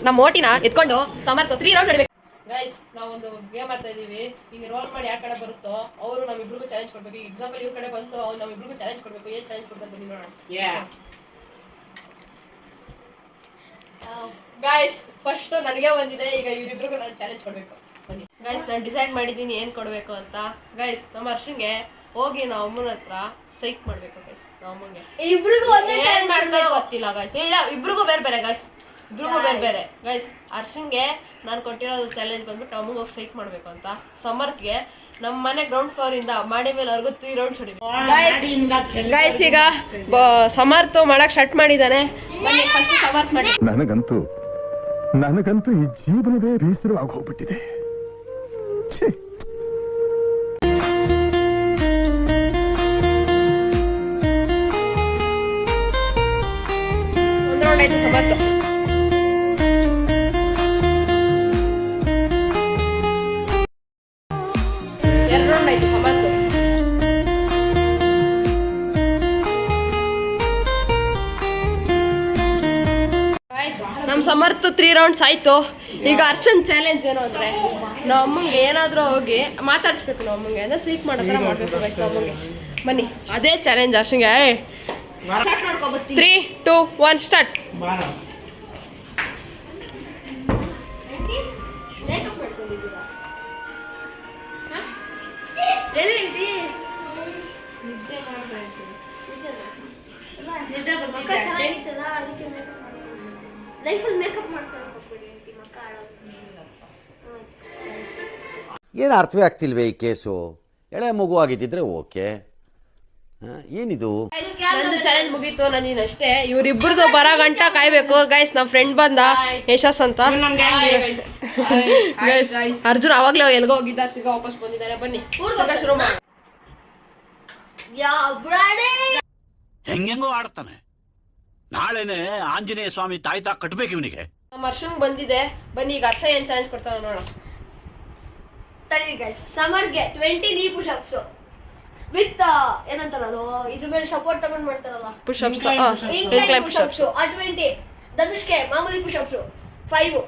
ನಮ್ಮ ಓಟಿನ ಎತ್ಕೊಂಡು ಸಮರ್ಥ 3 ರೌಂಡ್ ಹೊಡಿಬೇಕು ಗೈಸ್. ನಾವೊಂದು ಗೇಮ್ ಆಡ್ತಾ ಇದೀವಿ. ಹಿಂಗೆ ರೋಲ್ ಮಾಡಿ ಯಾರ ಕಡೆ ಬರುತ್ತೋ ಅವರು ನಮ್ಮಿಬ್ರಿಗೂ ಚಾಲೆಂಜ್ ಕೊಡ್ಬೇಕು. ಈಗ ಎಕ್ಸಾಂಪಲ್ ಇವ್ರ ಕಡೆ ಬಂತು, ಅವ್ರು ನಮ್ಮಿಬ್ರಿಗೂ ಚಾಲೆಂಜ್ ಕೊಡ್ಬೇಕು. ಏನ್ ಚಾಲೆಂಜ್ ಕೊಡ್ತಾರೆ ಬನ್ನಿ ನೋಡೋಣ. ಗೈಸ್ ಫಸ್ಟ್ ನನಗೆ ಬಂದಿದೆ, ಈಗ ಇವರಿಬ್ರಿಗೂ ನಾನು ಚಾಲೆಂಜ್ ಕೊಡ್ಬೇಕು. ಬನ್ನಿ ಗೈಸ್, ನಾನು ಡಿಸೈಡ್ ಮಾಡಿದ್ದೀನಿ ಏನ್ ಕೊಡ್ಬೇಕು ಅಂತ. ಗೈಸ್ ನಮ್ಮ ಹರ್ಷನ್ಗೆ ಹೋಗಿ ನಾವು ಅಮ್ಮನ ಹತ್ರ ಸೈಕ್ ಮಾಡ್ಬೇಕು ಗೈಸ್. ನಾವು ಅಮ್ಮಂಗೆ ಇಬ್ರಿಗೂ ಏನ್ ಮಾಡ್ತಾರೋ ಗೊತ್ತಿಲ್ಲ ಗೈಸ್. ಇಲ್ಲ ಇಬ್ರಿಗೂ ಬೇರೆ ಬೇರೆ ಗೈಸ್, ಇಬ್ರಿಗೂ ಬೇರೆ ಬೇರೆ ಗೈಸ್. ಹರ್ಷನ್ಗೆ ನಾನು ಕೊಟ್ಟಿರೋದು ಚಾಲೆಂಜ್ ಬಂದ್ಬಿಟ್ಟು ಅಮ್ಮಗೆ ಹೋಗಿ ಸೈಕ್ ಮಾಡ್ಬೇಕು ಅಂತ. ಸಮರ್ಥ್ಗೆ ನಮ್ಮ ಮನೆ ಗ್ರೌಂಡ್ ಫ್ಲೋರ್ ಇಂದ ಮಾಡಿ ಮೇಲೆವರೆಗೂ 3 ರೌಂಡ್ಸ್ ಹೊಡಿಬೇಕು ಗೈಸ್. ಈಗ ಸಮರ್ಥ್ ಮಾಡಕ್ ಸ್ಟಾರ್ಟ್ ಮಾಡಿದ್ದಾನೆ. ಫಸ್ಟ್ ಸಮರ್ಥ್ ಮಾಡಿ. ನನಗಂತೂ ಈ ಜೀವನವೇ ಬೇಸರವಾಗಿ ಹೋಗ್ಬಿಟ್ಟಿದೆ. ಒಂದು ರೌಂಡ್ ಆಯ್ತು ಸಮರ್ಥ್. ನಮ್ಮ ಸಮರ್ಥ 3 ರೌಂಡ್ಸ್ ಆಯ್ತು. ಈಗ ಹರ್ಷನ್ ಚಾಲೆಂಜ್ ಏನು ಅಂದ್ರೆ ನಾವು ಅಮ್ಮಂಗೆ ಏನಾದರೂ ಹೋಗಿ ಮಾತಾಡಿಸ್ಬೇಕು. ನಾವು ಅಮ್ಮಂಗೆ ಅಂದ್ರೆ ಸೀಕ್ ಮಾಡೋ ಥರ ಮಾಡಬೇಕು ಗೈಸ್. ನಾವು ಅಮ್ಮಂಗೆ ಬನ್ನಿ, ಅದೇ ಚಾಲೆಂಜ್ ಹರ್ಷನ್ಗೆ. 3, 2, 1 ಸ್ಟಾರ್ಟ್. ಏನು ಅರ್ಥವೇ ಆಗ್ತಿಲ್ವೇ ಈ ಕೇಸು? ಎಳೆ ಮಗು ಆಗಿದ್ದಿದ್ರೆ ಓಕೆ, ಏನಿದು? ನಂದು ಚಾಲೆಂಜ್ ಮುಗೀತು, ನಂದಿನ ಅಷ್ಟೇ. ಇವ್ರಿಬ್ರದ್ದು ಬರೋ ಗಂಟ ಕಾಯ್ಬೇಕು ಗೈಸ್. ನಮ್ಮ ಫ್ರೆಂಡ್ ಬಂದ ಯಶಸ್ ಅಂತ ಗೈಸ್. ಅರ್ಜುನ್ ಅವಾಗ್ಲೇ ಎಲ್ಗೋ ಹೋಗಿದ್ದ, ತಿರ್ಗಾ ವಾಪಸ್ ಬಂದಿದ್ದಾನೆ. ಬನ್ನಿ ಶುರು ಮಾಡಿ. ಹೆಂಗೆಂಗೋ ಆಡ್ತಾನೆ. ನಾಳೆನೆ ಆಂಜನೇಯ ಸ್ವಾಮಿ ತಾಯ್ತಾ ಕಟ್ಬೇಕು ಇವನಿಗೆ. ನಮ್ಮ ಹರ್ಷಂಗ್ ಬಂದಿದೆ. ಬನ್ನಿ ಈಗ ಹರ್ಷ ಏನ್ ಚಾಲೆಂಜ್ ಕೊಡ್ತಾನ ನೋಡೋಣ. ಸಮರ್ಗೆ 20 ನೀ ಪುಷಪ್ಸ್ ವಿತ್ ಏನಂತಾರಲ್ಲ ಇದ್ರ ಮೇಲೆ ಸಪೋರ್ಟ್ ತಗೊಂಡ್ ಮಾಡ್ತಾರಲ್ಲ ಪುಷಪ್ಸ್, ಇನ್ಕ್ಲೈನ್ ಪುಷಪ್ಸ್. ಆ 20 ಧನುಷ್ಗೆ ಮಾಮೂಲಿ ಪುಷಪ್ಸ್ 5,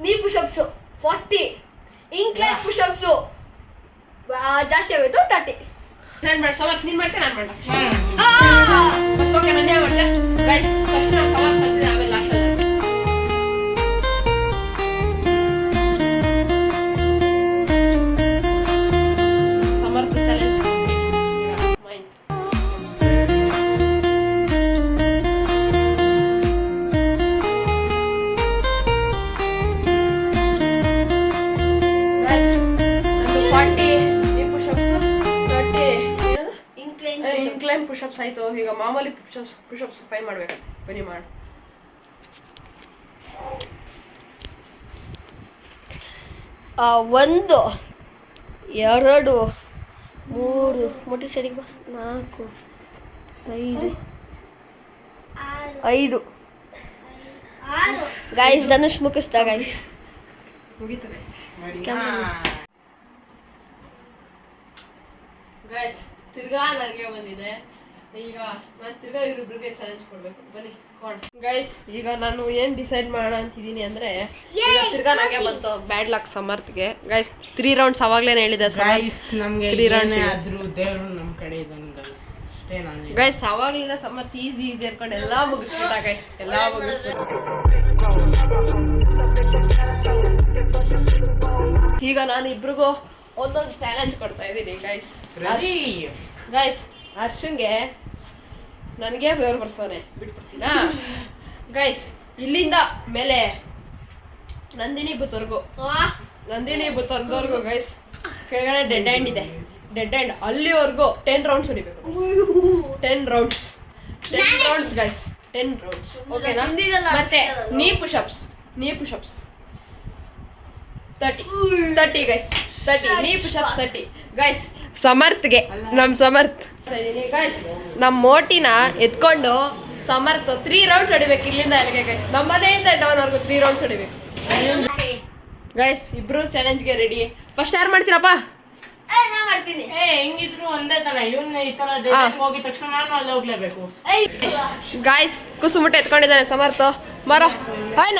ನೀ ಪುಷಪ್ಸ್ 40, ಇನ್ಕ್ಲೈನ್ ಪುಷಪ್ಸ್ ಜಾಸ್ತಿ ಆಗೋಯ್ತು 30. ನಾನು ಮಾಡಿ ಸಮರ್ಥ ನೀನ್ ಮಾಡ್ತೇನೆ, ನಾನು ಮಾಡ ಫಸ್ಟ್. ಓಕೆ ನನ್ನೇ ಮಾಡ್ತೆ ಗೈಸ್. ಫಸ್ಟ್ ನಾನು ಸಮರ್ಥ ಮಾಡ್ತೀನಿ, ಆಮೇಲೆ ಲಾಸ್ಟ್ ಅಲ್ಲಿ ಸಮರ್ಥ ಚಾಲೆಂಜ್. ಇನ್ಕ್ಲೈನ್ ಪುಷಪ್ಸ್ ಆಯ್ತು. ಈಗ ಮಾಮೂಲಿ ಪುಷಪ್ಸ್ 5 ಮಾಡ್ಬೇಕು. ಬನ್ನಿ ಮಾಡಿ. 1, 2, 3 ಮುಟ್ಟಿ ಸೈಡಿಗೆ ಬಾ. 4, 5 ಗೈಸ್. ಧನುಷ್ ಮುಗಿಸ್ತಾ ಗೈಸ್. ಮುಗೀತು ಗೈಸ್. ಗೈಸ್ ತಿರ್ಗಾ ನನಗೆ ಬಂದಿದೆ. ಈಗ ನಾನು ತಿರ್ಗಾ ಇವ್ರಿಬ್ರಿಗೆ ಚಾಲೆಂಜ್ ಕೊಡ್ಬೇಕು. ಬನ್ನಿ ಗೈಸ್. ಈಗ ನಾನು ಏನ್ ಡಿಸೈಡ್ ಮಾಡೋಣ ಅಂತಿದ್ದೀನಿ ಅಂದ್ರೆ, ಈಗ ತಿರ್ಗಾ ನನಗೆ ಬಂತು ಬ್ಯಾಡ್ ಲಕ್ ಸಮರ್ಥ್ಗೆ. ಗೈಸ್ 3 ರೌಂಡ್ಸ್ ಅವಾಗ್ಲೇನೆ ಹೇಳಿದೆ ನಮ್ಗೆ 3 ರೌಂಡ್ಸ್ ಆದ್ರೂ ದೇವ್ರು ನಮ್ಮ ಕಡೆ ಇದ್ದಾನೆ ಗೈಸ್. ಅವಾಗ್ಲಿಂದ ಸಮರ್ಥ್ ಈಸಿ ಅನ್ಕೊಂಡು ಎಲ್ಲಾ ಮುಗಿಸ್ಬಿಟ್ಟ ಗೈಸ್, ಎಲ್ಲಾ ಮುಗಿಸ್ಬಿಟ್ಟ. ಈಗ ನಾನು ಇಬ್ರಿಗೂ ಒಂದೊಂದು ಚಾಲೆಂಜ್ ಕೊಡ್ತಾ ಇದ್ದೀನಿ ಗೈಸ್. ಗೈಸ್ ಹರ್ಷನ್ಗೆ ನನಗೆ ಬೇರೆ ಬರ್ಸೋನೆ ಬಿಟ್ಬಿಡ್ತೀನಾ ಗೈಸ್. ಇಲ್ಲಿಂದ ಮೇಲೆ ನಂದಿನಿ ಬುತ್ತರ್ವರೆಗೂ ಗೈಸ್. ಕೆಳಗಡೆ ಡೆಡ್ ಹ್ಯಾಂಡ್ ಇದೆ, ಡೆಡ್ ಹ್ಯಾಂಡ್ ಅಲ್ಲಿವರೆಗೂ 10 ರೌಂಡ್ಸ್ ಹೊಡಿಬೇಕು. 10 ರೌಂಡ್ಸ್ ಗೈಸ್, 10 ರೌಂಡ್ಸ್ ಓಕೆನಾ? ಮತ್ತೆ ನೀ ಪುಷಪ್ಸ್ 30 ಗೈಸ್. 30 ನೀ ಪುಷಪ್ಸ್ 30 ಗೈಸ್. ಸಮರ್ಥ್ಗೆ ಸಮರ್ಥ್ ಗೈಸ್ ನಮ್ಮ ಮೋಟಿನ ಎತ್ಕೊಂಡು ಸಮರ್ಥ್ 3 ರೌಂಡ್ಸ್ ಹೊಡಿಬೇಕು ಇಲ್ಲಿಂದ ಅಲ್ಲಿಗೆ ಗೈಸ್. ನಮ್ಮ ಮನೆಯಿಂದ ಡೌನ್ವರೆಗೂ 3 ರೌಂಡ್ಸ್ ಹೊಡಿಬೇಕು ಗೈಸ್. ಇಬ್ರು ಚಾಲೆಂಜ್ಗೆ ರೆಡಿ. ಫಸ್ಟ್ ಯಾರು ಮಾಡ್ತೀರಪ್ಪ? ಮಾಡ್ತೀನಿ. ಹೆಂಗಿದ್ರು ಒಂದೇ ತರ ಇವನ್ನ ಈ ತರ ಡೇಟಿಂಗ್ ಹೋಗಿದ ತಕ್ಷಣ ನಾನು ಅಲ್ಲಿ ಹೋಗ್ಲೇಬೇಕು. ಗಾಯ್ಸ್ ಕುಸುಮುಟ್ಟೆ ಎತ್ಕೊಂಡಿದ್ದಾನೆ ಸಮರ್ಥ. ಬರೋ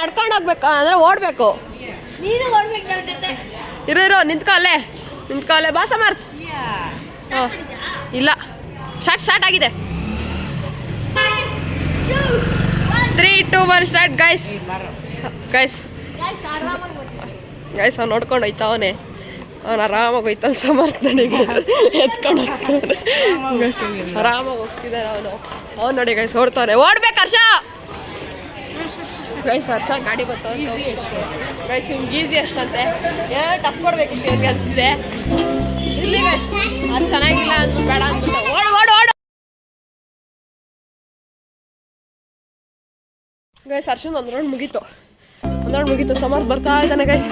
ನಡ್ಕೊಂಡು ಹೋಗ್ಬೇಕು ಅಂದ್ರೆ ಓಡ್ಬೇಕು. ನೀನು ಓಡ್ಬೇಕು ನನ್ನ ಜೊತೆ. ಇರೋ ನಿಂತ್ಕೊಳ್ಳೆ ಬಾ ಸಮರ್ಥ. ಇಲ್ಲ ಸ್ಟಾರ್ಟ್ ಆಗಿದೆ. 3, 2, 1 ಸ್ಟಾರ್ಟ್ ಗೈಸ್. ಗೈಸ್ ಅವ್ನು ನೋಡ್ಕೊಂಡು ಹೋಯ್ತಾ ಅವನೇ. ಅವ್ನು ಆರಾಮಾಗಿ ಹೋಯ್ತಾನೆ ಸಮರ್ಥ ನನಗೆ ಎತ್ಕೊಂಡು ಹೋಗ್ತಾನೆ. ಆರಾಮಾಗಿ ಹೋಗ್ತಿದ್ದಾನೆ ಅವ್ನು ನೋಡಿ ಗೈಸ್ ಓಡ್ತಾನೆ. ಓಡ್ಬೇಕು ಹರ್ಷ. ಗೈಸ್ ಹರ್ಷ ಗಾಡಿ ಬರ್ತಾವ ಗೈಸ್ ಹಿಂಗೆ ಈಸಿ ಅಷ್ಟಂತೆ. ಏನೋ ಟಫ್ ಕೊಡ್ಬೇಕಿತ್ತು ಇವ್ರಿಗೆ ಅನಿಸ್ತಿದೆ. ಇಲ್ಲಿ ಗೈಸ್ ಅದು ಚೆನ್ನಾಗಿಲ್ಲ ಅಂದ್ಬಿಟ್ಟು ಬೇಡ ಅಂದ್ಬಿಟ್ಟು ಓಡು. ಗೈಸ್ ಹರ್ಷನ್ ಒಂದು ರೌಂಡ್ ಮುಗೀತು. ಸಮರ್ಥ ಬರ್ತಾ ಇದ್ದಾನೆ ಗೈಸ್.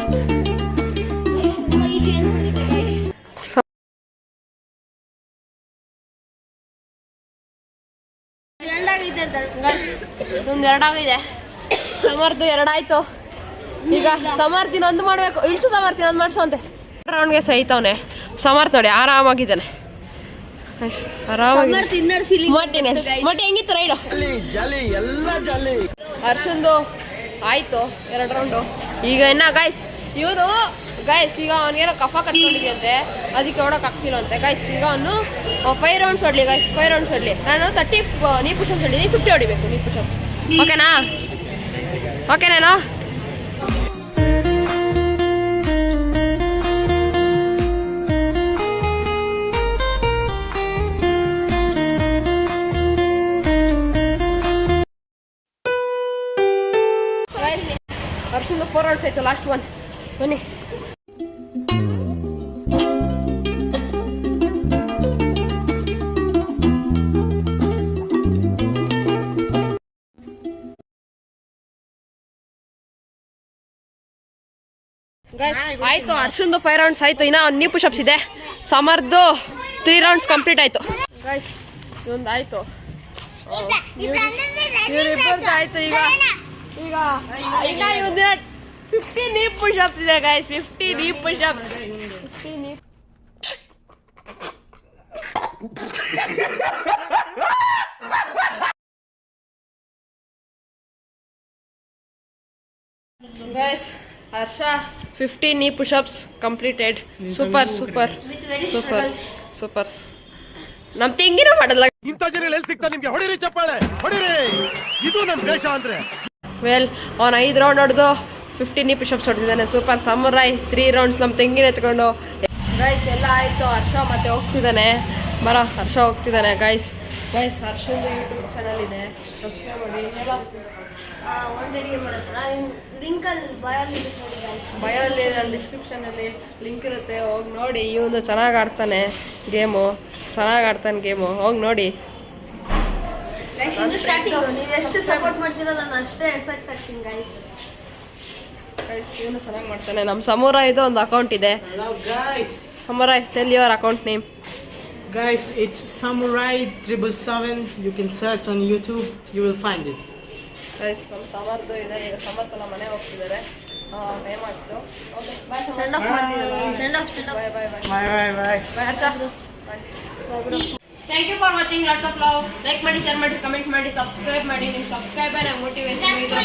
ಒಂದು 2 ಆಗಿದೆ. ಸಮರ್ಥ 2 ಆಯ್ತು. ಈಗ ಸಮರ್ಥ ಇನ್ನೊಂದು ಮಾಡಬೇಕು. ಇಳಿಸು ಸಮರ್ಥ ಇನ್ನೊಂದು ಮಾಡಿಸೋಂತೆ. ರೌಂಡ್ಗೆ ಸಹಿತವನೆ ಸಮರ್ಥ ನೋಡಿ ಆರಾಮಾಗಿದ್ದಾನೆ. ಆರಾಮಾಗಿ ಮೊಟ್ಟೆ ಹೆಂಗಿತ್ತು ರೈಡು? ಹರ್ಷಂದು ಆಯ್ತು 2 ರೌಂಡು. ಈಗ ಇನ್ನ ಗೈಸ್ ಇವನು ಈಗ ಅವನಿಗೇನೋ ಕಫ ಕಟ್ಕೊಂಡಿದ್ಯಂತೆ, ಅದಕ್ಕೆ ಓಡೋಕೆ ಆಗ್ತಿರೋಂತೆ ಗೈಸ್. ಈಗ ಅವನು 5 ರೌಂಡ್ಸ್ ಹೊಡ್ಲಿ ಗೈಸ್. 5 ರೌಂಡ್ಸ್ ಹೊಡ್ಲಿ. ನಾನು 30 ನೀ ಪುಷಪ್ಸ್ ಹೊಡಿದ್ದೀನಿ, 50 ಹೊಡಿಬೇಕು ನೀ ಪುಷಪ್ಸ್. ಓಕೆನಾ? ಹರ್ಷಂದು 4 ರೌಂಡ್ಸ್ ಆಯ್ತು. ಲಾಸ್ಟ್ 1 ಬನ್ನಿ. ಆಯ್ತು ಹರ್ಷಂದು 5 ರೌಂಡ್ಸ್ ಆಯ್ತು. ಇನ್ನ ನೀ ಪುಷಪ್ಸ್ ಇದೆ. ಸಮರ್ದು 3 ರೌಂಡ್ಸ್ ಕಂಪ್ಲೀಟ್ ಆಯ್ತು ಗೈಸ್. ಇದೊಂದು ಆಯ್ತು. ಇವ್ರಿಬ್ಬರದ್ದು ಆಯ್ತು. ಈಗ 50 ನೀ ಪುಷಪ್ಸ್ ಇದೆ ಗೈಸ್. 50 ನೀ ಪುಷಪ್ಸ್. ಗೈಸ್ ಹರ್ಷ 50 knee push-ups completed. ಸೂಪರ್. ನಮ್ ತೆಂಗಿನೂ ಮಾಡಲ್ಲ. ಇಂಥ ಜನ ಎಲ್ಲಿ ಸಿಗ್ತಾರೆ ನಿಮ್ಗೆ? ಹೊಡಿರಿ ಚಪ್ಪಾಳೆ, ಹೊಡಿರಿ. ಇದು ನಮ್ಮ ದೇಶ ಅಂದ್ರೆ. ವೆಲ್ ಅವ್ನು 5 ರೌಂಡ್ ಹೊಡೆದು 50 knee push-ups ಹೊಡೆದಿದ್ದಾನೆ. ಸೂಪರ್. ಸಮುರಾಯ್ 3 ರೌಂಡ್ಸ್ ನಮ್ಮ ತೆಂಗಿನ ಎತ್ಕೊಂಡು ಗೈಸ್ ಎಲ್ಲ ಆಯಿತು. ಹರ್ಷ ಮತ್ತೆ ಹೋಗ್ತಿದ್ದಾನೆ. ಹರ್ಷ ಹೋಗ್ತಿದ್ದಾನೆ ಗೈಸ್. ಹರ್ಷಂದು ಯೂಟ್ಯೂಬ್ ಚಾನಲ್ ಇದೆ, ಸಬ್ಸ್ಕ್ರೈಬ್ ಮಾಡಿ. ಬಯೋಲ್ಲಿ ಡಿಸ್ಕ್ರಿಪ್ಷನಲ್ಲಿ ಲಿಂಕ್ ಇರುತ್ತೆ, ಹೋಗಿ ನೋಡಿ. ಇವನು ಚೆನ್ನಾಗಿ ಆಡ್ತಾನೆ ಗೇಮು, ಹೋಗಿ ನೋಡಿ. ಎಷ್ಟು ಸಪೋರ್ಟ್ ಮಾಡ್ತೀರೋ ನಾನು ಅಷ್ಟೇ ಎಫೆಕ್ಟ್ ಆಗ್ತೀನಿ ಗೈಸ್. ಇವನು ಚೆನ್ನಾಗಿ ಮಾಡ್ತಾನೆ. ನಮ್ಮ ಸಮುರಾಯ್ದು ಒಂದು ಅಕೌಂಟ್ ಇದೆ. Samurai, tell your account name. Guys, it's Samurai 777. You can search on YouTube, you will find it. Guys ನಮ್ಮ ಸಮರ್ದು ಇದೆ. ಸಮರ್ಥ ಎಲ್ಲ ಮನೆ ಹೋಗ್ತಿದ್ದಾರೆ. ಟೈಮ್ ಆಗ್ತು. Okay bye. ಸೆಂಡ್ ಆಫ್ ಮಾಡ್ತಿದ್ದಾರೆ. Bye. Bye Harsha. Thank you for watching. Lots of love. Like ಮಾಡಿ, share ಮಾಡಿ, ಕಮೆಂಟ್ ಮಾಡಿ, ಸಬ್ಸ್ಕ್ರೈಬ್ ಮಾಡಿ. ನಿಮ್ಮ ಸಬ್ಸ್ಕ್ರೈಬರ್ ಮೋಟಿವೇಶನ್ ಇದು.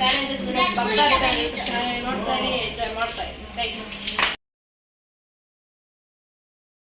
ಚಾಲೆಂಜಸ್ ಬರ್ತಾ ಇರ್ತಾರೆ, ನೋಡ್ತಾ ಇರಿ, ಎಂಜಾಯ್ ಮಾಡ್ತಾ ಇರಿ. Thank you.